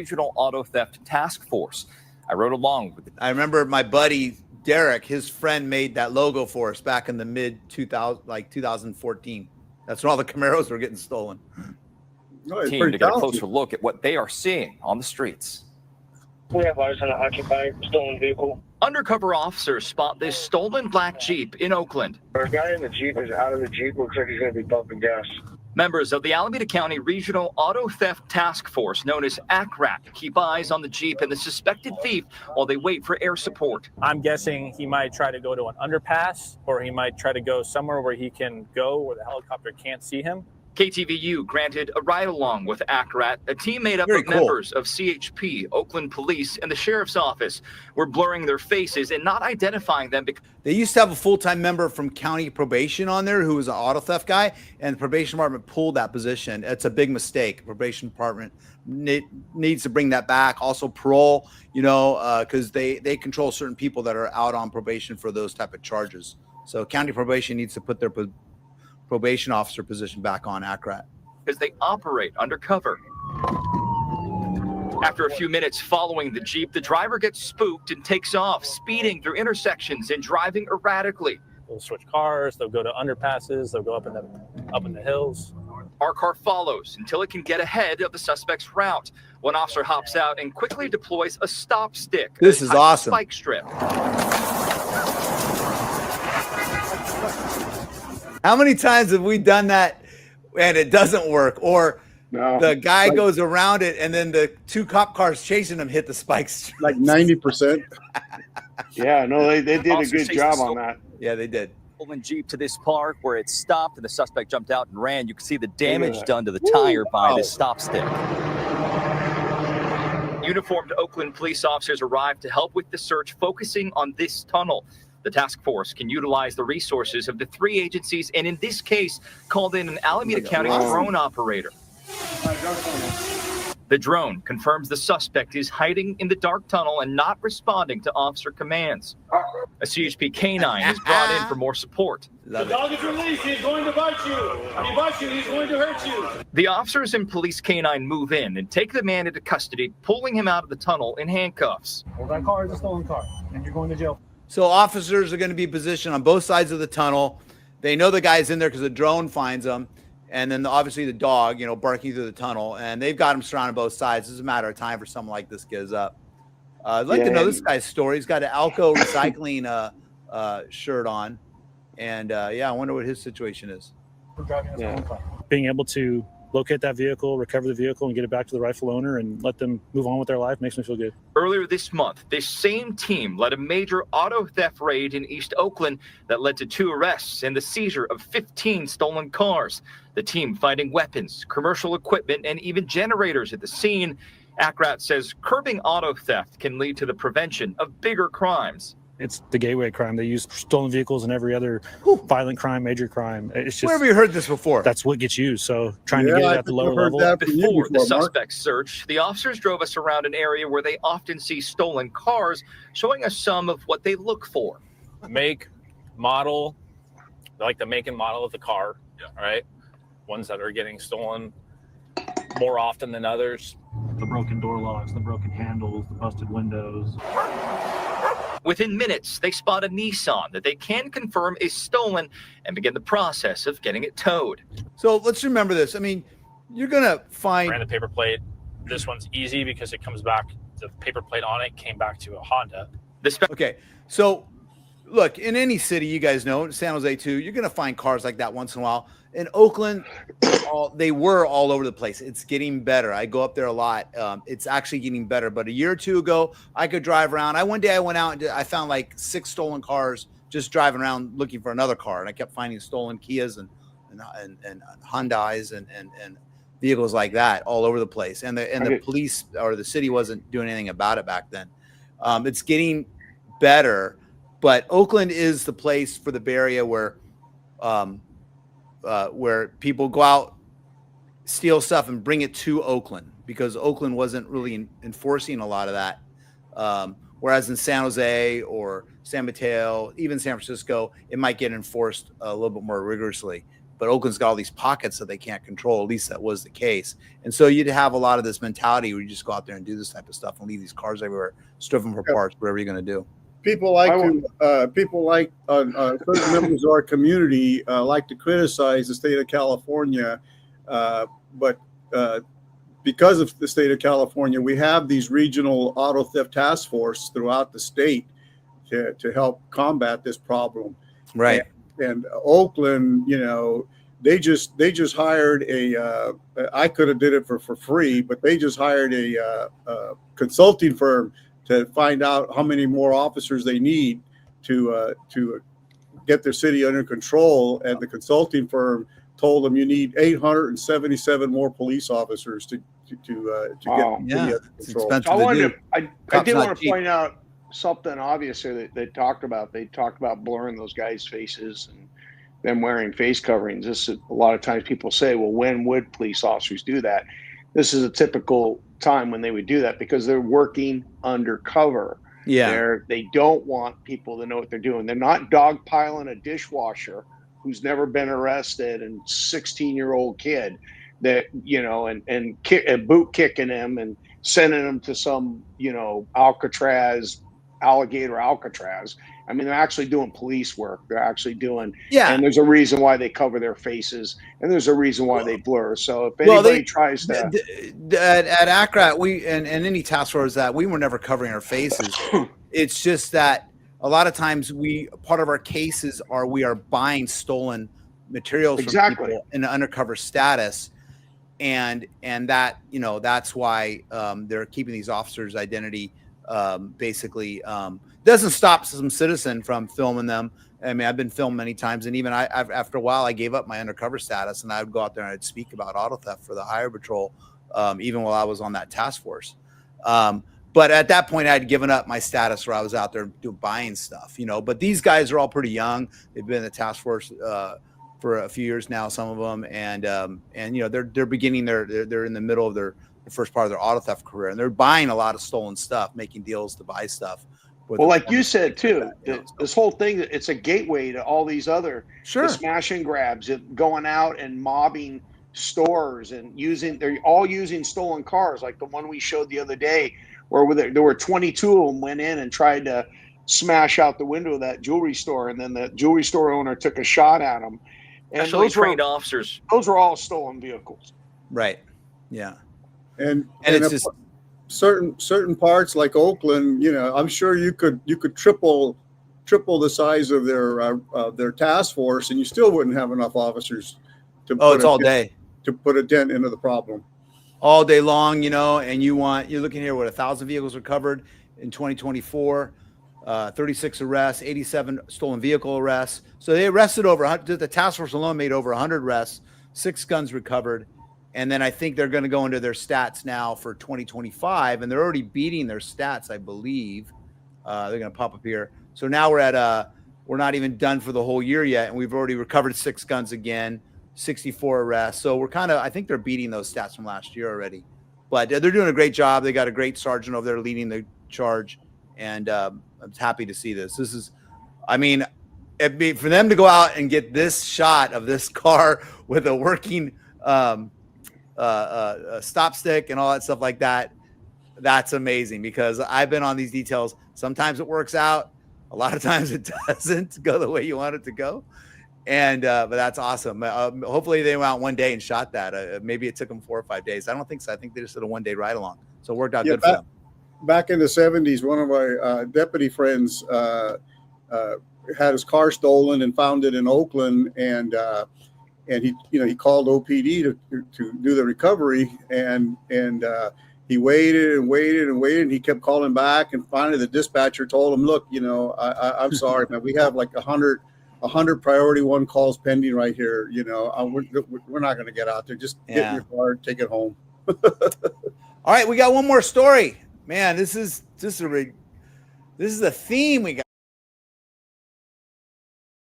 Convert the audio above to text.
Regional Auto Theft Task Force. I rode along with I remember my buddy Derek, his friend made that logo for us back in the mid 2014. That's when all the Camaros were getting stolen. team to get a closer look at what they are seeing on the streets. We have eyes on an occupied stolen vehicle. Undercover officers spot this stolen black Jeep in Oakland. Our guy in the Jeep is out of the Jeep. Looks like he's going to be pumping gas. Members of the Alameda County Regional Auto Theft Task Force, known as ACRATT, keep eyes on the Jeep and the suspected thief while they wait for air support. I'm guessing he might try to go to an underpass, or he might try to go somewhere where he can go where the helicopter can't see him. KTVU granted a ride-along with ACRATT, a team made up of members of CHP, Oakland Police, and the Sheriff's Office. Were blurring their faces and not identifying them. They used to have a full-time member from county probation on there who was an auto theft guy, and the probation department pulled that position. It's a big mistake. Probation department needs to bring that back. Also parole, because they control certain people that are out on probation for those type of charges. So county probation needs to put their probation officer position back on ACRATT. Because they operate undercover. After a few minutes following the Jeep, the driver gets spooked and takes off, speeding through intersections and driving erratically. They'll switch cars, they'll go to underpasses, they'll go up in the hills. Our car follows until it can get ahead of the suspect's route. One officer hops out and quickly deploys a stop stick. This is awesome. Spike strip. How many times have we done that and it doesn't work? Or the guy goes around it and then the two cop cars chasing him hit the spikes. Like 90%. Yeah, no, they did a good job on that. Yeah, they did. Stolen Jeep to this park where it stopped and the suspect jumped out and ran. You can see the damage done to the tire by this stop stick. Uniformed Oakland police officers arrived to help with the search, focusing on this tunnel. The task force can utilize the resources of the three agencies, and in this case, called in an Alameda County drone operator. The drone confirms the suspect is hiding in the dark tunnel and not responding to officer commands. A CHP canine is brought in for more support. The dog is released. He's going to bite you. If he bites you, he's going to hurt you. The officers and police canine move in and take the man into custody, pulling him out of the tunnel in handcuffs. Well, that car is a stolen car, and you're going to jail. So officers are going to be positioned on both sides of the tunnel. They know the guy's in there because the drone finds them. And then obviously the dog, barking through the tunnel. And they've got him surrounded both sides. It's a matter of time for something like this gives up. I'd like to know this guy's story. He's got an Alco recycling shirt on. And, I wonder what his situation is. Being able to locate that vehicle, recover the vehicle, and get it back to the rightful owner and let them move on with their life makes me feel good. Earlier this month, this same team led a major auto theft raid in East Oakland that led to 2 arrests and the seizure of 15 stolen cars. The team finding weapons, commercial equipment, and even generators at the scene. ACRATT says curbing auto theft can lead to the prevention of bigger crimes. It's the gateway crime. They use stolen vehicles and every other violent crime, major crime. It's just, where have you heard this before? That's what gets used. So trying to get it at the lower level. Before the suspect's search, the officers drove us around an area where they often see stolen cars, showing us some of what they look for. Make, model, like the make and model of the car, all right? Ones that are getting stolen more often than others. The broken door locks, the broken handles, the busted windows. Within minutes, they spot a Nissan that they can confirm is stolen and begin the process of getting it towed. So let's remember this. I mean, you're going to find... Ran the paper plate. This one's easy because it comes back, the paper plate on it came back to a Honda. Okay, so look, in any city, you guys know, San Jose too, you're going to find cars like that once in a while. In Oakland, they were all over the place. It's getting better. I go up there a lot. It's actually getting better. But a year or two ago, I could drive around. One day I went out and I found like 6 stolen cars just driving around looking for another car. And I kept finding stolen Kias and Hyundais and vehicles like that all over the place. And the police or the city wasn't doing anything about it back then. It's getting better. But Oakland is the place for the Bay Area where people go out, steal stuff, and bring it to Oakland because Oakland wasn't really enforcing a lot of that. Whereas in San Jose or San Mateo, even San Francisco, it might get enforced a little bit more rigorously. but Oakland's got all these pockets that they can't control. At least that was the case. And so you'd have a lot of this mentality where you just go out there and do this type of stuff and leave these cars everywhere, strip them for parts, whatever you're going to do. People like certain members of our community like to criticize the state of California, but because of the state of California, we have these regional auto theft task force throughout the state to help combat this problem. Right. And Oakland, they just hired I could have did it for free, but they just hired a consulting firm to find out how many more officers they need to get their city under control. And the consulting firm told them you need 877 more police officers to get the city under control. I did want to point out something obvious here that they talked about. They talked about blurring those guys' faces and them wearing face coverings. This is, a lot of times people say, well, when would police officers do that? This is a typical time when they would do that because they're working undercover. Yeah. They don't want people to know what they're doing. They're not dogpiling a dishwasher who's never been arrested and 16-year-old kid that, and boot kicking him and sending him to some, Alcatraz. I mean, they're actually doing police work. They're actually doing, and there's a reason why they cover their faces, and there's a reason why they blur. So if anybody tries to, at ACRATT, we and any task force that we were never covering our faces. It's just that a lot of times part of our cases we are buying stolen materials from people in an undercover status, and that that's why they're keeping these officers' identity. Basically doesn't stop some citizen from filming them. I mean, I've been filmed many times, and even after a while I gave up my undercover status and I would go out there and I'd speak about auto theft for the highway patrol, even while I was on that task force. But at that point I had given up my status where I was out there buying stuff, but these guys are all pretty young. They've been in the task force for a few years now, some of them, and they're beginning they're in the middle of the first part of their auto theft career, and they're buying a lot of stolen stuff, making deals to buy stuff. Well, like you said too, this whole thing, it's a gateway to all these other smash and grabs, going out and mobbing stores and they're all using stolen cars, like the one we showed the other day, where there were 22 of them went in and tried to smash out the window of that jewelry store, and then the jewelry store owner took a shot at them. And those trained officers. Those were all stolen vehicles. Right. Yeah. And it's just certain parts like Oakland, I'm sure you could triple the size of their task force, and you still wouldn't have enough officers to put a dent into the problem all day long, and you're looking here, 1,000 vehicles recovered in 2024, 36 arrests, 87 stolen vehicle arrests. So they arrested the task force alone made over 100 arrests, 6 guns recovered. And then I think they're going to go into their stats now for 2025, and they're already beating their stats, I believe. They're going to pop up here. So now we're not even done for the whole year yet, and we've already recovered 6 guns again, 64 arrests. So I think they're beating those stats from last year already. But they're doing a great job. They got a great sergeant over there leading the charge, and I'm happy to see this. This is, for them to go out and get this shot of this car with a working stop stick and all that stuff like that, that's amazing, because I've been on these details. Sometimes it works out, a lot of times it doesn't go the way you want it to go, and but that's awesome. Hopefully they went out one day and shot that. Maybe it took them 4 or 5 days. I don't think so. I think they just did a one-day ride along, so it worked out good for them. Back in the 70s, one of my deputy friends had his car stolen and found it in Oakland, and he called OPD to do the recovery, and he waited and he kept calling back, and finally the dispatcher told him, look, I'm sorry, man, we have like 100 priority 1 calls pending right here. We're not going to get out there. Just get in your car, take it home. All right, we got one more story, man. This is a theme we got.